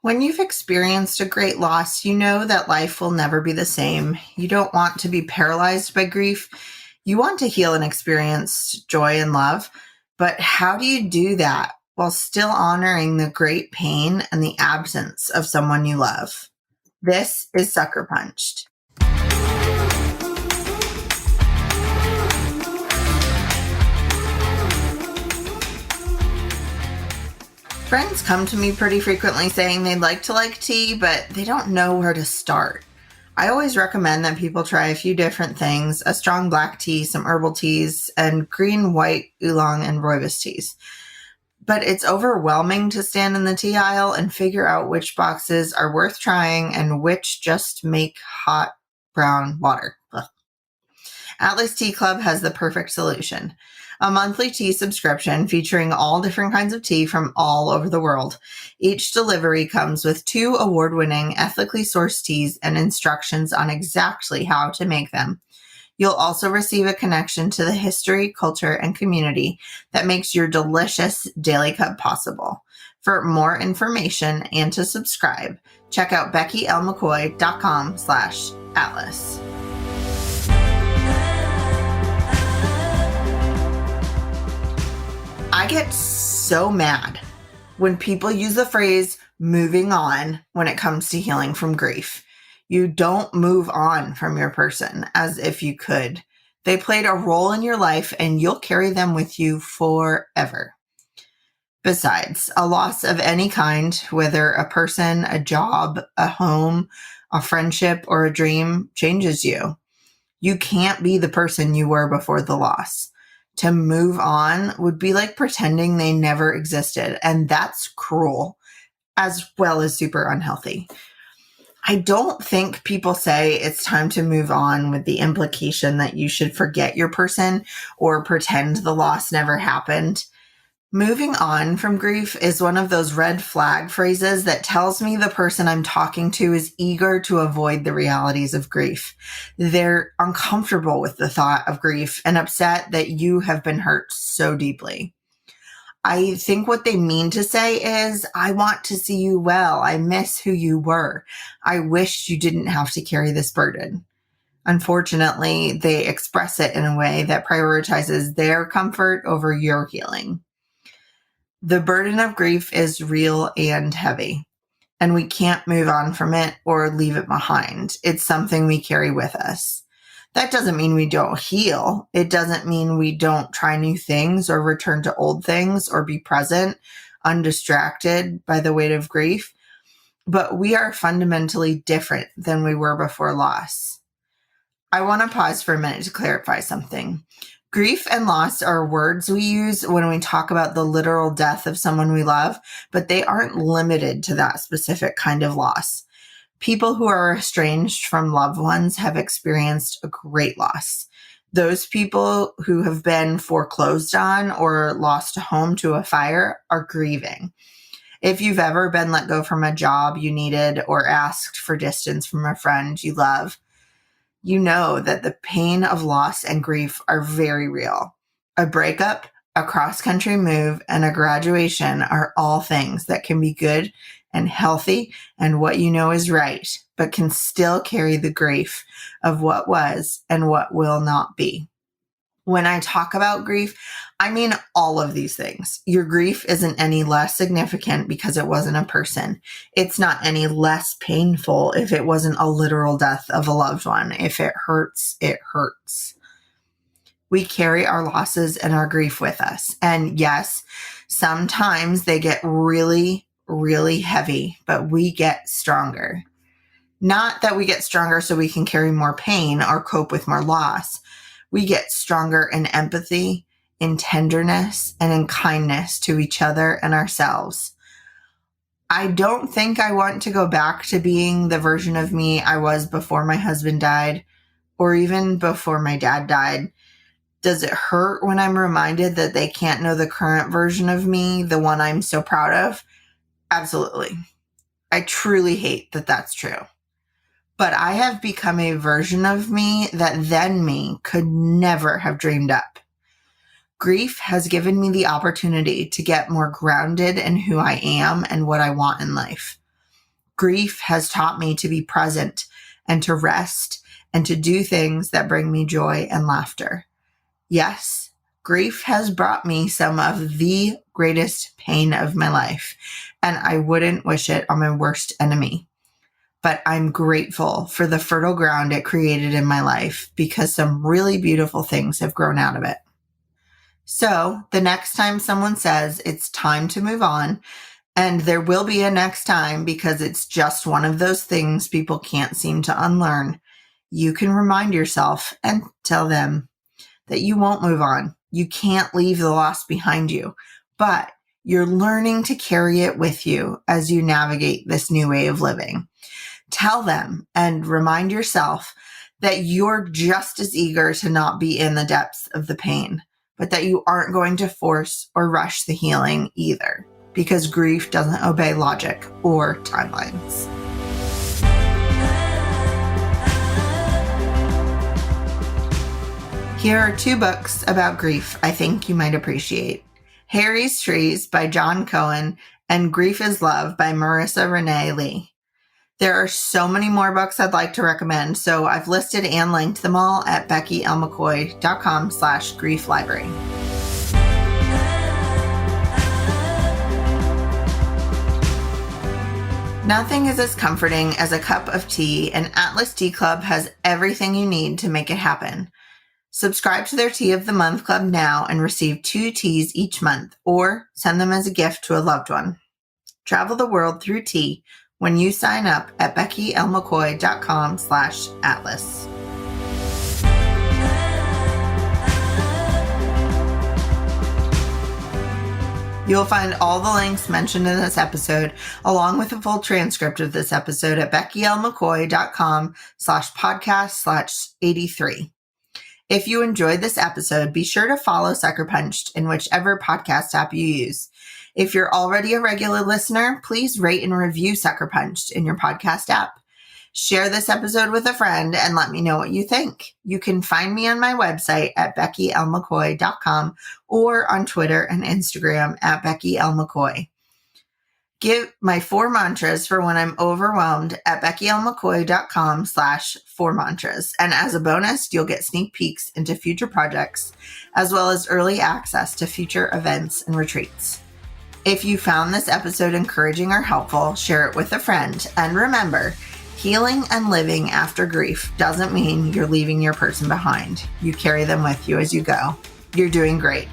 When you've experienced a great loss, you know that life will never be the same. You don't want to be paralyzed by grief. You want to heal and experience joy and love. But how do you do that while still honoring the great pain and the absence of someone you love? This is Sucker Punched. Friends come to me pretty frequently saying they'd like tea, but they don't know where to start. I always recommend that people try a few different things: a strong black tea, some herbal teas, and green, white, oolong, and rooibos teas. But it's overwhelming to stand in the tea aisle and figure out which boxes are worth trying and which just make hot brown water. Ugh. Atlas Tea Club has the perfect solution. A monthly tea subscription featuring all different kinds of tea from all over the world. Each delivery comes with 2 award-winning, ethically sourced teas and instructions on exactly how to make them. You'll also receive a connection to the history, culture, and community that makes your delicious daily cup possible. For more information and to subscribe, check out beckylmccoy.com/atlas. I get so mad when people use the phrase moving on when it comes to healing from grief. You don't move on from your person as if you could. They played a role in your life and you'll carry them with you forever. Besides, a loss of any kind, whether a person, a job, a home, a friendship, or a dream, changes you. You can't be the person you were before the loss. To move on would be like pretending they never existed, and that's cruel, as well as super unhealthy. I don't think people say it's time to move on with the implication that you should forget your person or pretend the loss never happened. Moving on from grief is one of those red flag phrases that tells me the person I'm talking to is eager to avoid the realities of grief. They're uncomfortable with the thought of grief and upset that you have been hurt so deeply. I think what they mean to say is, I want to see you well. I miss who you were. I wish you didn't have to carry this burden. Unfortunately, they express it in a way that prioritizes their comfort over your healing. The burden of grief is real and heavy, and we can't move on from it or leave it behind. It's something we carry with us. That doesn't mean we don't heal. It doesn't mean we don't try new things or return to old things or be present, undistracted by the weight of grief. But we are fundamentally different than we were before loss. I want to pause for a minute to clarify something. Grief and loss are words we use when we talk about the literal death of someone we love, but they aren't limited to that specific kind of loss. People who are estranged from loved ones have experienced a great loss. Those people who have been foreclosed on or lost a home to a fire are grieving. If you've ever been let go from a job you needed or asked for distance from a friend you love, you know that the pain of loss and grief are very real. A breakup, a cross-country move, and a graduation are all things that can be good and healthy and what you know is right, but can still carry the grief of what was and what will not be. When I talk about grief, I mean all of these things. Your grief isn't any less significant because it wasn't a person. It's not any less painful if it wasn't a literal death of a loved one. If it hurts, it hurts. We carry our losses and our grief with us. And yes, sometimes they get really, really heavy, but we get stronger. Not that we get stronger so we can carry more pain or cope with more loss. We get stronger in empathy, in tenderness, and in kindness to each other and ourselves. I don't think I want to go back to being the version of me I was before my husband died, or even before my dad died. Does it hurt when I'm reminded that they can't know the current version of me, the one I'm so proud of? Absolutely. I truly hate that that's true. But I have become a version of me that then me could never have dreamed up. Grief has given me the opportunity to get more grounded in who I am and what I want in life. Grief has taught me to be present and to rest and to do things that bring me joy and laughter. Yes, grief has brought me some of the greatest pain of my life, and I wouldn't wish it on my worst enemy. But I'm grateful for the fertile ground it created in my life because some really beautiful things have grown out of it. So the next time someone says it's time to move on, and there will be a next time because it's just one of those things people can't seem to unlearn, you can remind yourself and tell them that you won't move on. You can't leave the loss behind you, but you're learning to carry it with you as you navigate this new way of living. Tell them and remind yourself that you're just as eager to not be in the depths of the pain, but that you aren't going to force or rush the healing either, because grief doesn't obey logic or timelines. Here are 2 books about grief I think you might appreciate. Harry's Trees by John Cohen and Grief is Love by Marissa Renee Lee. There are so many more books I'd like to recommend, so I've listed and linked them all at beckylmccoy.com/grieflibrary. Nothing is as comforting as a cup of tea, and Atlas Tea Club has everything you need to make it happen. Subscribe to their Tea of the Month Club now and receive 2 teas each month, or send them as a gift to a loved one. Travel the world through tea when you sign up at beckylmccoy.com/atlas. You'll find all the links mentioned in this episode, along with a full transcript of this episode at beckylmccoy.com/podcast/83. If you enjoyed this episode, be sure to follow Sucker Punched in whichever podcast app you use. If you're already a regular listener, please rate and review Sucker Punched in your podcast app. Share this episode with a friend and let me know what you think. You can find me on my website at beckylmccoy.com or on Twitter and Instagram at beckylmccoy. Give my 4 mantras for when I'm overwhelmed at beckylmccoy.com/4mantras. And as a bonus, you'll get sneak peeks into future projects, as well as early access to future events and retreats. If you found this episode encouraging or helpful, share it with a friend. And remember, healing and living after grief doesn't mean you're leaving your person behind. You carry them with you as you go. You're doing great.